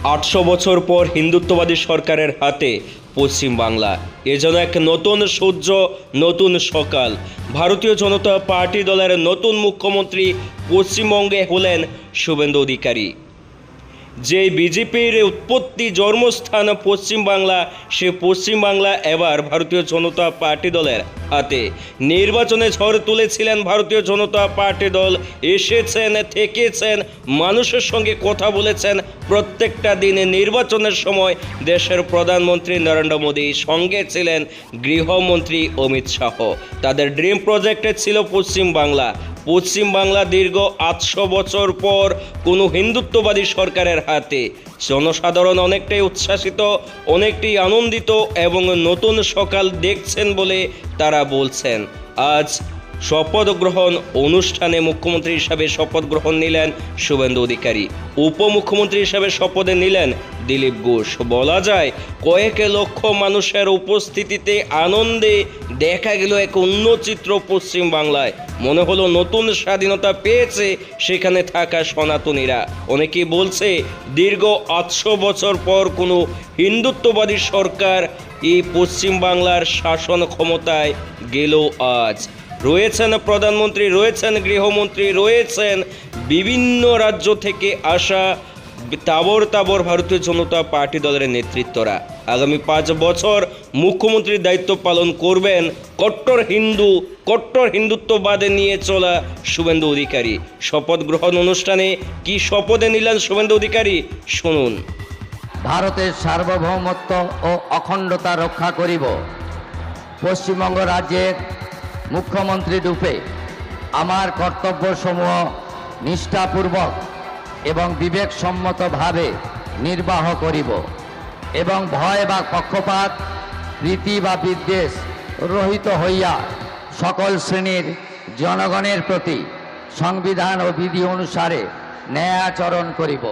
800 বছর পর হিন্দুত্ববাদী সরকারের হাতে পশ্চিম বাংলা। এ যেন এক নতুন সূর্য, নতুন সকাল। ভারতীয় জনতা পার্টি দলের নতুন মুখ্যমন্ত্রী পশ্চিমবঙ্গে হলেন শুভেন্দু অধিকারী। যে বিজেপির উৎপত্তি জন্মস্থান পশ্চিমবাংলা, সে পশ্চিমবাংলা এবার ভারতীয় জনতা পার্টি দলের হাতে। নির্বাচনে ঝড় তুলেছিলেন ভারতীয় জনতা পার্টি দল, এসেছেন, থেকেছেন, মানুষের সঙ্গে কথা বলেছেন। প্রত্যেকটা দিনে নির্বাচনের সময় দেশের প্রধানমন্ত্রী নরেন্দ্র মোদী, সঙ্গে ছিলেন গৃহমন্ত্রী অমিত শাহ। তাদের ড্রিম প্রজেক্টে ছিল পশ্চিমবাংলা। পশ্চিমবাংলা দীর্ঘ 800 বছর পর কোনো হিন্দুত্ববাদী সরকারের হাতে। জনসাধারণ অনেকটাই উচ্ছ্বাসিত, অনেকটাই আনন্দিত এবং নতুন সকাল দেখছেন বলে তারা বলছেন। আজ শপথ গ্রহণ অনুষ্ঠানে মুখ্যমন্ত্রী হিসাবে শপথ গ্রহণ নিলেন শুভেন্দু অধিকারী। উপমুখ্যমন্ত্রী হিসাবে শপথ নিলেন দিলীপ ঘোষ। বলা যায় কয়েক লক্ষ মানুষের উপস্থিতিতে আনন্দে দেখা গেল এক অন্য চিত্র পশ্চিম বাংলায়। মনে হলো নতুন স্বাধীনতা পেয়েছে সেখানে থাকা সনাতনীরা। অনেকেই বলছে দীর্ঘ 800 বছর পর কোনো হিন্দুত্ববাদী সরকার এই পশ্চিম বাংলার শাসন ক্ষমতায় গেল। আজ রয়েছেন প্রধানমন্ত্রী, রয়েছেন গৃহমন্ত্রী, রয়েছেন বিভিন্ন রাজ্য থেকে আসা তাবর তাবর ভারতীয় জনতা পার্টি দলের নেতৃত্বরা। আগামী 5 বছর মুখ্যমন্ত্রীর দায়িত্ব পালন করবেন কট্টর হিন্দুত্ববাদে নিয়ে চলা শুভেন্দু অধিকারী। শপথ গ্রহণ অনুষ্ঠানে কি শপথে নিলেন শুভেন্দু অধিকারী, শুনুন। ভারতের সার্বভৌমত্ব ও অখণ্ডতা রক্ষা করিব। পশ্চিমবঙ্গ রাজ্যের মুখ্যমন্ত্রী রূপে আমার কর্তব্যসমূহ নিষ্ঠাপূর্বক এবং বিবেকসম্মতভাবে নির্বাহ করিব এবং ভয় বা পক্ষপাত, প্রীতি বা বিদ্বেষ রহিত হইয়া সকল শ্রেণীর জনগণের প্রতি সংবিধান ও বিধি অনুসারে ন্যায় আচরণ করিব।